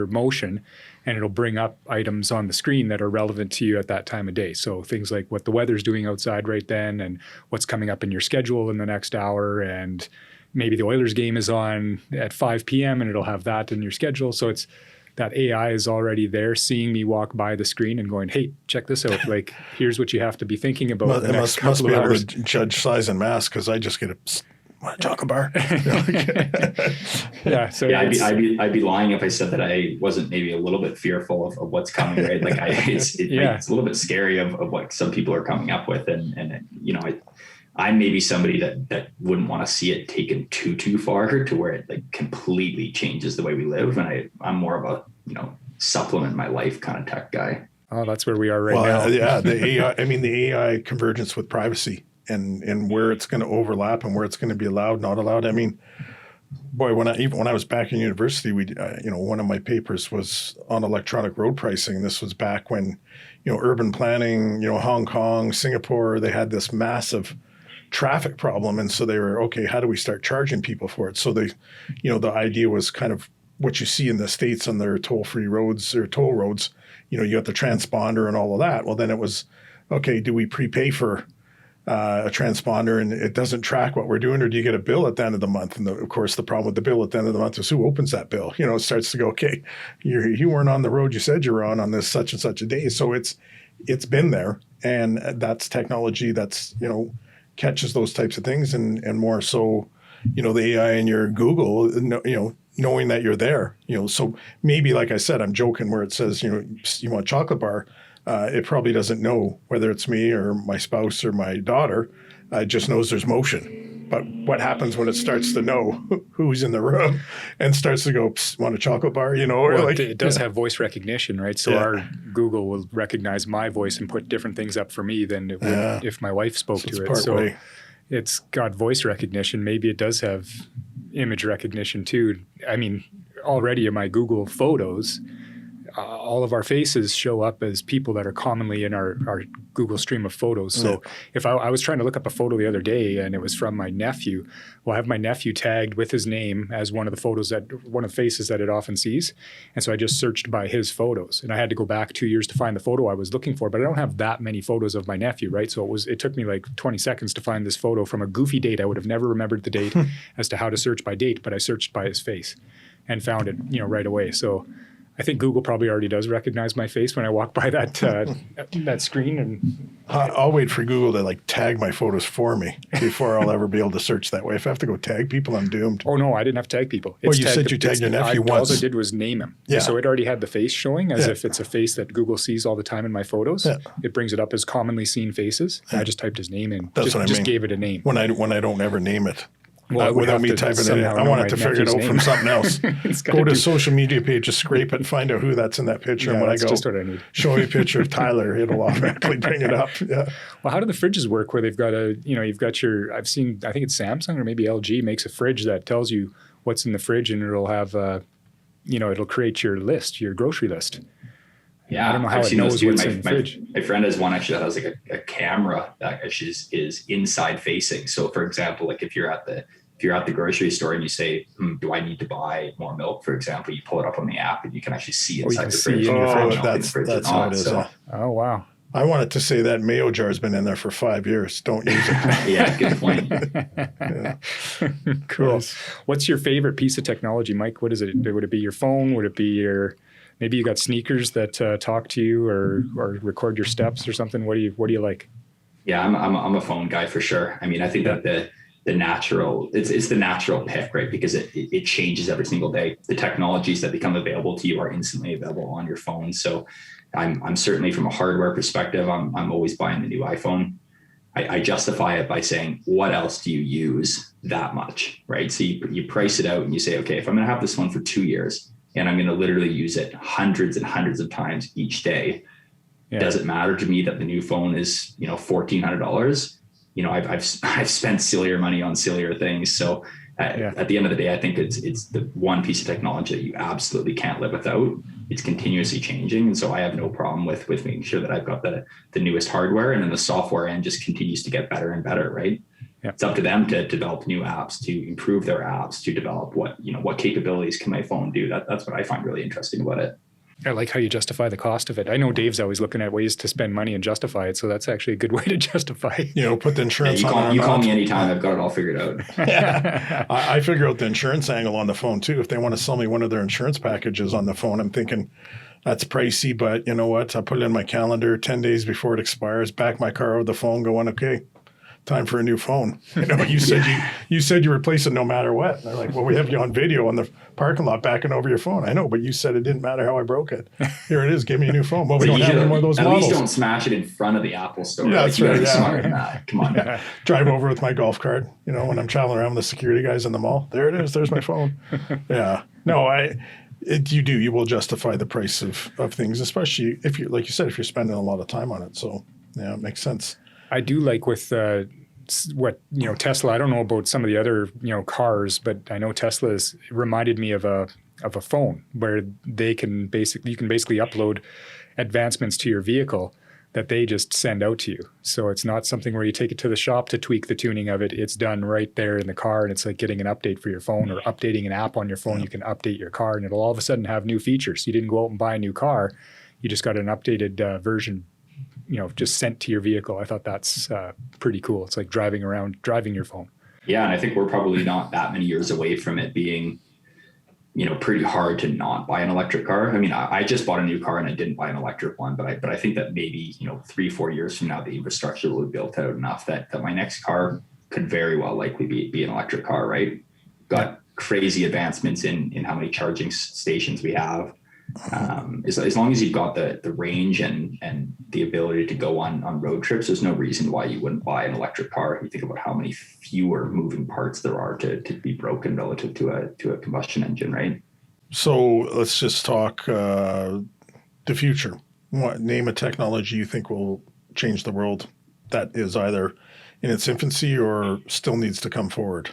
Speaker 1: motion, and it'll bring up items on the screen that are relevant to you at that time of day. So things like what the weather's doing outside right then, and what's coming up in your schedule in the next hour, and maybe the Oilers game is on at 5 p.m. and it'll have that in your schedule. So it's that AI is already there, seeing me walk by the screen and going, "Hey, check this out! Like, here's what you have to be thinking about."
Speaker 2: It must be able to judge size and mass, because I just get a want a chocolate bar.
Speaker 1: Yeah. So
Speaker 3: yeah, I'd be lying if I said that I wasn't maybe a little bit fearful of what's coming, right? Like it's a little bit scary of what some people are coming up with. And I'm maybe somebody that wouldn't want to see it taken too far to where it like completely changes the way we live. And I'm more of a, supplement my life kind of tech guy.
Speaker 1: Oh, that's where we are now.
Speaker 2: Yeah. The AI convergence with privacy and where it's going to overlap and where it's going to be allowed, not allowed. I mean, boy, when I was back in university, we, one of my papers was on electronic road pricing. This was back when, urban planning, Hong Kong, Singapore, they had this massive traffic problem. And so they were, okay, how do we start charging people for it? So the idea was kind of what you see in the States on their toll-free roads or toll roads, you got the transponder and all of that. Well, then it was, okay, do we prepay for a transponder and it doesn't track what we're doing, or do you get a bill at the end of the month? And of course, the problem with the bill at the end of the month is who opens that bill. It starts to go, okay, you weren't on the road you said you were on this such and such a day. So it's been there, and that's technology that's catches those types of things, and more so, the AI in your Google, knowing that you're there. So maybe, like I said, I'm joking where it says, you want a chocolate bar. It probably doesn't know whether it's me or my spouse or my daughter. It just knows there's motion. But what happens when it starts to know who's in the room and starts to go, want a chocolate bar,
Speaker 1: Well, it does have voice recognition, right? So our Google will recognize my voice and put different things up for me than it would if my wife spoke to it. So it's got voice recognition. Maybe it does have image recognition too. I mean, already in my Google Photos, all of our faces show up as people that are commonly in our Google stream of photos. So if I was trying to look up a photo the other day and it was from my nephew, well, I have my nephew tagged with his name as one of the faces that it often sees. And so I just searched by his photos, and I had to go back 2 years to find the photo I was looking for, but I don't have that many photos of my nephew, right? So it took me like 20 seconds to find this photo from a goofy date. I would have never remembered the date as to how to search by date, but I searched by his face and found it, right away. So I think Google probably already does recognize my face when I walk by that that screen. And
Speaker 2: I'll wait for Google to like tag my photos for me before I'll ever be able to search that way. If I have to go tag people, I'm doomed.
Speaker 1: oh no, I didn't have to tag people.
Speaker 2: Well, you said you tagged your nephew once.
Speaker 1: All I did was name him.
Speaker 2: Yeah.
Speaker 1: So it already had the face showing as if it's a face that Google sees all the time in my photos.
Speaker 2: Yeah.
Speaker 1: It brings it up as commonly seen faces. I just typed his name in.
Speaker 2: That's what I
Speaker 1: just
Speaker 2: mean.
Speaker 1: gave it a name.
Speaker 2: When I don't ever name it.
Speaker 1: Well, I would
Speaker 2: without
Speaker 1: have
Speaker 2: me
Speaker 1: to
Speaker 2: typing it in.
Speaker 1: somehow
Speaker 2: I
Speaker 1: know
Speaker 2: want
Speaker 1: my
Speaker 2: it to figure it
Speaker 1: nephew's
Speaker 2: out from
Speaker 1: name.
Speaker 2: something else.
Speaker 1: It's gotta
Speaker 2: Go to
Speaker 1: do-
Speaker 2: social media pages, scrape it, find out who that's in that picture.
Speaker 1: Yeah,
Speaker 2: and when I
Speaker 1: that's
Speaker 2: go,
Speaker 1: just what I need.
Speaker 2: show me a picture of Tyler, it'll automatically bring it up. Yeah.
Speaker 1: Well, how do the fridges work where they've got you've got I've seen, I think it's Samsung or maybe LG makes a fridge that tells you what's in the fridge and it'll have, it'll create your list, your grocery list.
Speaker 3: Yeah,
Speaker 1: I don't know how
Speaker 3: I've
Speaker 1: it
Speaker 3: seen those
Speaker 1: knows
Speaker 3: too.
Speaker 1: what's in the fridge.
Speaker 3: My friend has one actually that has like a camera that actually is inside facing. So for example, like if you're at the grocery store and you say, do I need to buy more milk, for example, you pull it up on the app and you can actually see inside the fridge.
Speaker 2: That's how it is.
Speaker 1: Oh, wow.
Speaker 2: I wanted to say that mayo jar's been in there for 5 years. Don't use it.
Speaker 3: Yeah, good point.
Speaker 2: Yeah.
Speaker 1: Cool.
Speaker 2: Yes.
Speaker 1: What's your favorite piece of technology, Mike? What is it? Would it be your phone? Would it be maybe you got sneakers that talk to you or record your steps or something? What do you like?
Speaker 3: Yeah, I'm a phone guy for sure. I mean, I think that the natural, it's the natural pick, right? Because it changes every single day. The technologies that become available to you are instantly available on your phone. So I'm certainly, from a hardware perspective, I'm always buying the new iPhone. I justify it by saying, what else do you use that much, right? So you price it out and you say, okay, if I'm going to have this one for 2 years and I'm going to literally use it hundreds and hundreds of times each day, does it matter to me that the new phone is, $1,400? I've spent sillier money on sillier things. So at the end of the day, I think it's the one piece of technology that you absolutely can't live without. It's continuously changing. And so I have no problem with making sure that I've got the newest hardware, and then the software end just continues to get better and better, right? Yeah. It's up to them to develop new apps, to improve their apps, to develop what capabilities can my phone do. That's what I find really interesting about it.
Speaker 1: I like how you justify the cost of it. I know Dave's always looking at ways to spend money and justify it, so that's actually a good way to justify.
Speaker 2: Put the insurance on.
Speaker 3: You call me anytime. I've got it all figured out.
Speaker 2: Yeah. I figure out the insurance angle on the phone too. If they want to sell me one of their insurance packages on the phone, I'm thinking that's pricey, but you know what? I put it in my calendar 10 days before it expires, back my car over the phone going, okay, time for a new phone. You said you replace it no matter what. And they're like, well, we have you on video on the parking lot backing over your phone. I know, but you said it didn't matter how I broke it. Here it is. Give me a new phone. Well, we don't have any more of those models.
Speaker 3: At least don't smash it in front of the Apple store.
Speaker 2: Yeah, that's right.
Speaker 3: Smarter than that. Come on.
Speaker 2: Yeah. Drive over with my golf cart, when I'm traveling around with the security guys in the mall. There it is. There's my phone. Yeah. No, you will justify the price of things, especially if you, like you said, if you're spending a lot of time on it. So yeah, it makes sense.
Speaker 1: I do like with Tesla. I don't know about some of the other cars, but I know Tesla's reminded me of a phone where you can basically upload advancements to your vehicle that they just send out to you. So it's not something where you take it to the shop to tweak the tuning of it. It's done right there in the car, and it's like getting an update for your phone or updating an app on your phone. You can update your car, and it'll all of a sudden have new features. You didn't go out and buy a new car. You just got an updated version just sent to your vehicle. I thought that's pretty cool. It's like driving your phone. Yeah.
Speaker 3: And I think we're probably not that many years away from it being, pretty hard to not buy an electric car. I mean, I just bought a new car and I didn't buy an electric one, but I think that maybe, 3-4 years from now, the infrastructure will be built out enough that my next car could very well likely be an electric car, right? Got crazy advancements in how many charging stations we have. As long as you've got the range and the ability to go on road trips, there's no reason why you wouldn't buy an electric car. You think about how many fewer moving parts there are to be broken relative to a combustion engine, right?
Speaker 2: So let's just talk the future. Name a technology you think will change the world that is either in its infancy or still needs to come forward.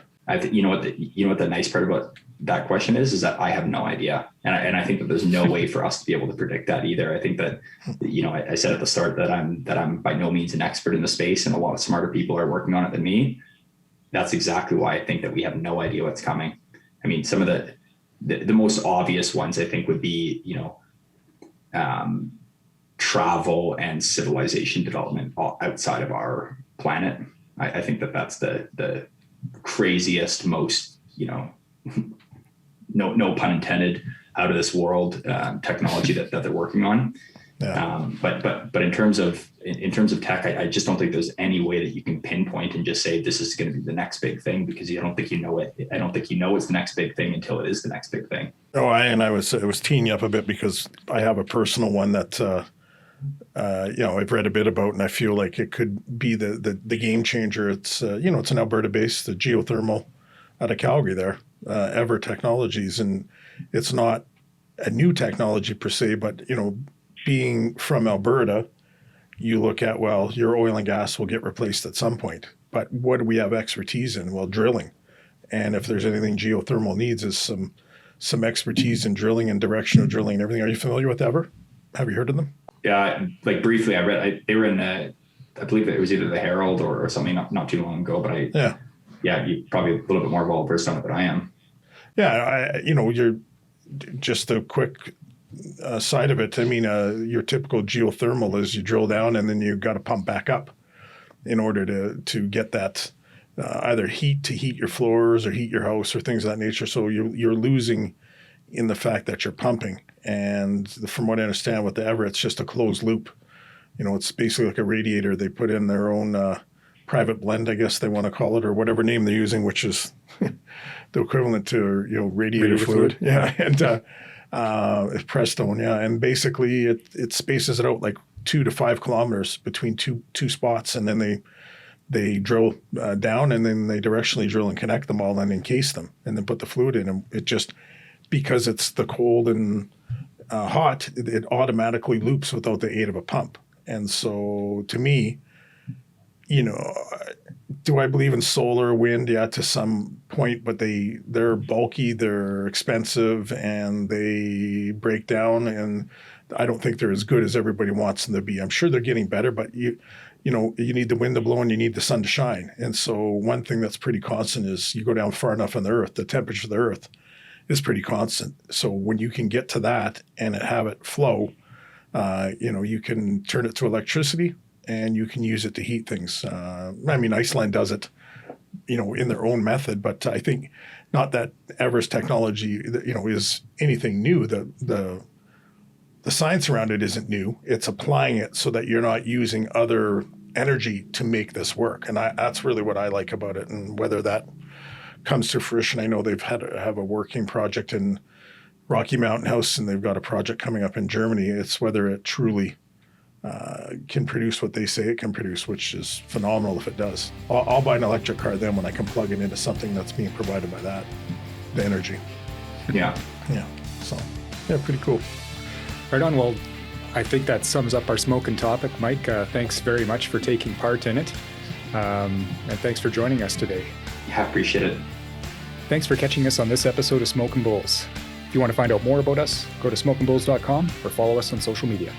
Speaker 3: You know what the nice part about that question is that I have no idea. And I think that there's no way for us to be able to predict that either. I think that, I said at the start that I'm by no means an expert in the space, and a lot of smarter people are working on it than me. That's exactly why I think that we have no idea what's coming. I mean, some of the most obvious ones I think would be, travel and civilization development outside of our planet. I think that's the craziest, most, no pun intended, out of this world technology that they're working on.
Speaker 2: Yeah.
Speaker 3: But in terms of tech, I just don't think there's any way that you can pinpoint and just say this is going to be the next big thing, because I don't think you know it. I don't think you know it's the next big thing until it is the next big thing.
Speaker 2: Oh, I was teeing you up a bit because I have a personal one that I've read a bit about, and I feel like it could be the game changer. It's it's an Alberta based, the geothermal out of Calgary there, Ever Technologies, and it's not a new technology per se, but being from Alberta, you look at, well, your oil and gas will get replaced at some point. But what do we have expertise in? Well, drilling. And if there's anything geothermal needs is some expertise in drilling and directional drilling and everything. Are you familiar with Ever? Have you heard of them?
Speaker 3: Yeah, like briefly, I read they were in I believe it was either the Herald or something not too long ago. But you're probably a little bit more well versed on it than I am.
Speaker 2: Yeah, you're just a quick side of it. I mean, your typical geothermal is you drill down and then you got to pump back up in order to get that either heat to heat your floors or heat your house or things of that nature. So you're losing in the fact that you're pumping. And from what I understand with the Ever, it's just a closed loop. It's basically like a radiator. They put in their own private blend, I guess they want to call it, or whatever name they're using, which is the equivalent to radiator fluid. Yeah, and Prestone, yeah, and basically it spaces it out like 2 to 5 kilometers between two spots, and then they drill down, and then they directionally drill and connect them all and encase them, and then put the fluid in. And it just, because it's the cold and hot, it automatically loops without the aid of a pump. And so to me, do I believe in solar, wind? Yeah, to some point, but they're bulky, they're expensive, and they break down, and I don't think they're as good as everybody wants them to be. I'm sure they're getting better, but you need the wind to blow and you need the sun to shine. And so one thing that's pretty constant is you go down far enough on the earth, the temperature of the earth is pretty constant. So when you can get to that and have it flow, you can turn it to electricity, and you can use it to heat things. Iceland does it, in their own method, but I think not that Ever's technology, is anything new. The science around it isn't new. It's applying it so that you're not using other energy to make this work. And that's really what I like about it. And whether that comes to fruition, I know they've have a working project in Rocky Mountain House, and they've got a project coming up in Germany. It's whether it truly can produce what they say it can produce, which is phenomenal if it does. I'll buy an electric car then when I can plug it into something that's being provided by that, the energy.
Speaker 3: Yeah.
Speaker 2: Yeah. So, yeah, pretty cool.
Speaker 1: Right on. Well, I think that sums up our smoking topic. Mike, thanks very much for taking part in it. And thanks for joining us today.
Speaker 3: Yeah, appreciate it.
Speaker 1: Thanks for catching us on this episode of Smokin Bulls. If you want to find out more about us, go to smokinbulls.com or follow us on social media.